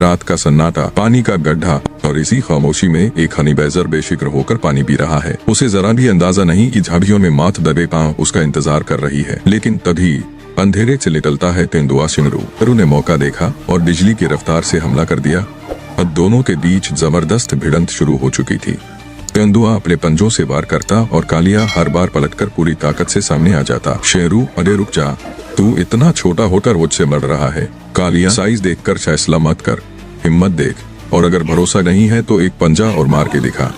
रात का सन्नाटा, पानी का गड्ढा और इसी खामोशी में एक हनी बैजर बेशिक्र होकर पानी पी रहा है। उसे जरा भी अंदाजा नहीं कि झाड़ियों में माथ दबे पांव उसका इंतजार कर रही है। लेकिन तभी अंधेरे से निकलता है तेंदुआ सिंगरू ने मौका देखा और बिजली की रफ्तार से हमला कर दिया। अब दोनों के बीच जबरदस्त भिड़ंत शुरू हो चुकी थी। तेंदुआ अपने पंजों से वार करता और कालिया हर बार पलटकर पूरी ताकत से सामने आ जाता। शेरू, अरे रुक जा, तू इतना छोटा होकर मुझसे मर रहा है। कालिया, साइज देखकर फैसला मत कर, हिम्मत देख, और अगर भरोसा नहीं है तो एक पंजा और मार के दिखा।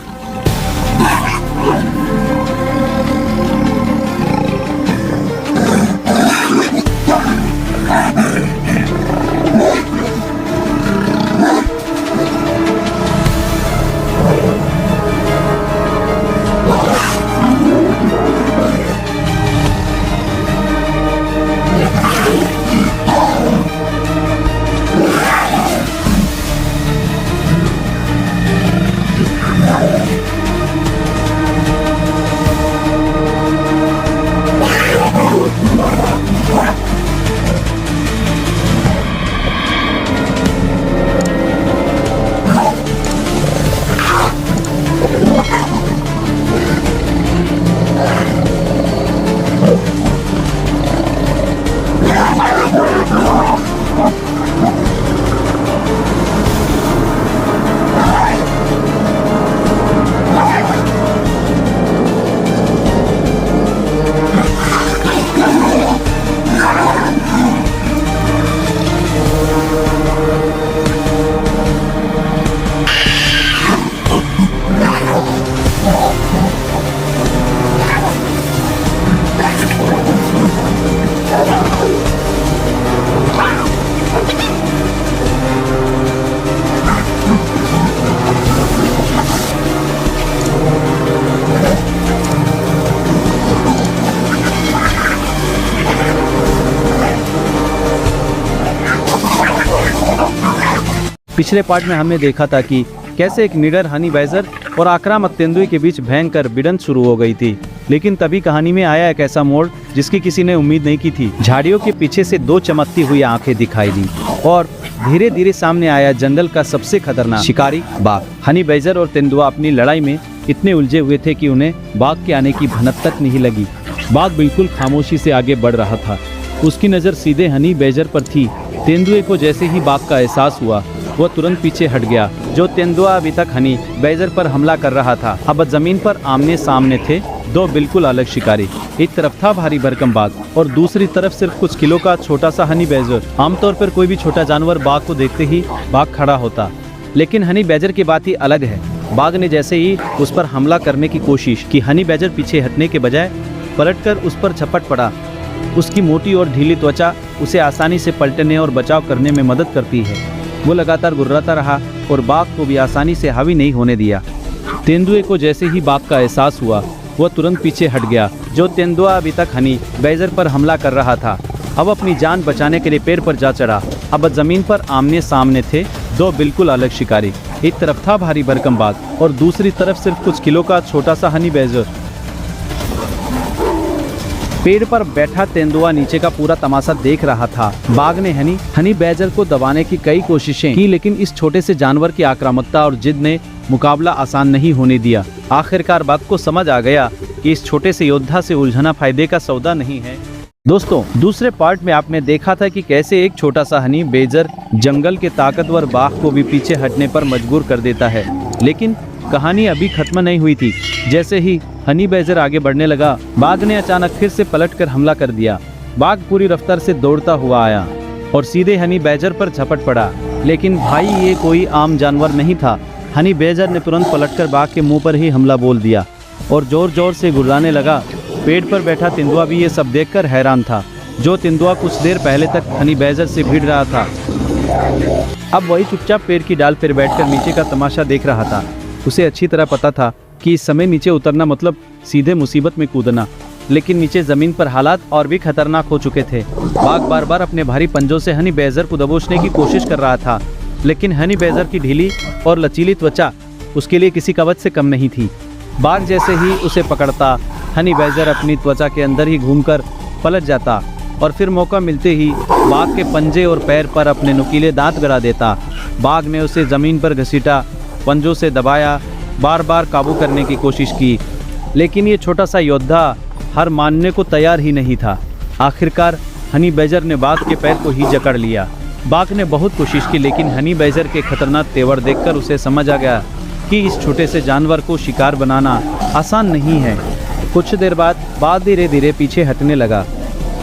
पिछले पार्ट में हमने देखा था कि कैसे एक निडर हनी बैजर और आक्रामक तेंदुए के बीच भयंकर भिड़ंत शुरू हो गई थी। लेकिन तभी कहानी में आया एक ऐसा मोड़ जिसकी किसी ने उम्मीद नहीं की थी। झाड़ियों के पीछे से दो चमकती हुई आंखें दिखाई दी और धीरे धीरे सामने आया जंगल का सबसे खतरनाक शिकारी, बाघ। हनी बैजर और तेंदुआ अपनी लड़ाई में इतने उलझे हुए थे कि उन्हें बाघ के आने की भनक तक नहीं लगी। बाघ बिल्कुल खामोशी से आगे बढ़ रहा था। उसकी नज़र सीधे हनी बैजर पर थी। तेंदुए को जैसे ही बाघ का एहसास हुआ, वह तुरंत पीछे हट गया। जो तेंदुआ अभी तक हनी बैजर पर हमला कर रहा था, अब जमीन पर आमने सामने थे दो बिल्कुल अलग शिकारी। एक तरफ था भारी भरकम बाघ और दूसरी तरफ सिर्फ कुछ किलो का छोटा सा हनी बैजर। आमतौर पर कोई भी छोटा जानवर बाघ को देखते ही बाघ खड़ा होता, लेकिन हनी बैजर की बात ही अलग है। बाघ ने जैसे ही उस पर हमला करने की कोशिश की, हनी बैजर पीछे हटने के बजाय पलटकर उस पर झपट पड़ा। उसकी मोटी और ढीली त्वचा उसे आसानी से पलटने और बचाव करने में मदद करती है। वो लगातार गुर्राता रहा और बाघ को भी आसानी से हावी नहीं होने दिया। तेंदुए को जैसे ही बाघ का एहसास हुआ, वह तुरंत पीछे हट गया। जो तेंदुआ अभी तक हनी बैजर पर हमला कर रहा था, अब अपनी जान बचाने के लिए पेड़ पर जा चढ़ा। अब जमीन पर आमने सामने थे दो बिल्कुल अलग शिकारी। एक तरफ था भारी भरकम बाघ और दूसरी तरफ सिर्फ कुछ किलो का छोटा सा हनी बैजर। पेड़ पर बैठा तेंदुआ नीचे का पूरा तमाशा देख रहा था। बाघ ने हनी बैजर को दबाने की कई कोशिशें की, लेकिन इस छोटे से जानवर की आक्रामकता और जिद ने मुकाबला आसान नहीं होने दिया। आखिरकार बाघ को समझ आ गया कि इस छोटे से योद्धा से उलझना फायदे का सौदा नहीं है। दोस्तों, दूसरे पार्ट में आपने देखा था कि कैसे एक छोटा सा हनी बैजर जंगल के ताकतवर बाघ को भी पीछे हटने पर मजबूर कर देता है। लेकिन कहानी अभी खत्म नहीं हुई थी। जैसे ही हनी बैजर आगे बढ़ने लगा, बाघ ने अचानक फिर से पलटकर हमला कर दिया। बाघ पूरी रफ्तार से दौड़ता हुआ आया और सीधे हनी बैजर पर झपट पड़ा। लेकिन भाई, ये कोई आम जानवर नहीं था। हनी बैजर ने तुरंत पलटकर बाघ के मुंह पर ही हमला बोल दिया और जोर जोर से गुर्राने लगा। पेड़ पर बैठा तेंदुआ भी ये सब देखकर हैरान था। जो तेंदुआ कुछ देर पहले तक हनी बैजर से भिड़ रहा था, अब वही चुपचाप पेड़ की डाल पर बैठकर नीचे का तमाशा देख रहा था। उसे अच्छी तरह पता था कि इस समय नीचे उतरना मतलब सीधे मुसीबत में कूदना। लेकिन नीचे जमीन पर हालात और भी खतरनाक हो चुके थे। बाघ बार बार अपने भारी पंजों से हनी बैजर को दबोचने की कोशिश कर रहा था, लेकिन हनी बैजर की ढीली और लचीली त्वचा उसके लिए किसी कवच से कम नहीं थी। बाघ जैसे ही उसे पकड़ता, हनी बैजर अपनी त्वचा के अंदर ही घूमकर पलट जाता और फिर मौका मिलते ही बाघ के पंजे और पैर पर अपने नुकीले दांत गड़ा देता। बाघ ने उसे ज़मीन पर घसीटा, पंजों से दबाया, बार बार काबू करने की कोशिश की, लेकिन ये छोटा सा योद्धा हार मानने को तैयार ही नहीं था। आखिरकार हनी बैजर ने बाघ के पैर को ही जकड़ लिया। बाघ ने बहुत कोशिश की, लेकिन हनी बैजर के खतरनाक तेवर देखकर उसे समझ आ गया कि इस छोटे से जानवर को शिकार बनाना आसान नहीं है। कुछ देर बाद बाघ धीरे धीरे पीछे हटने लगा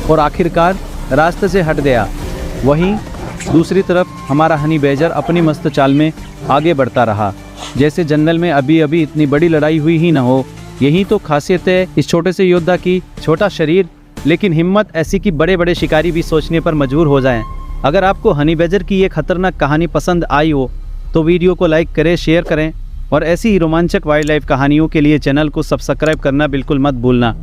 और आखिरकार रास्ते से हट गया। वहीं दूसरी तरफ हमारा हनी बैजर अपनी मस्त चाल में आगे बढ़ता रहा, जैसे जंगल में अभी अभी इतनी बड़ी लड़ाई हुई ही न हो। यही तो खासियत है इस छोटे से योद्धा की, छोटा शरीर लेकिन हिम्मत ऐसी कि बड़े बड़े शिकारी भी सोचने पर मजबूर हो जाएं। अगर आपको हनी बैजर की ये खतरनाक कहानी पसंद आई हो तो वीडियो को लाइक करें, शेयर करें और ऐसी ही रोमांचक वाइल्ड लाइफ कहानियों के लिए चैनल को सब्सक्राइब करना बिल्कुल मत भूलना।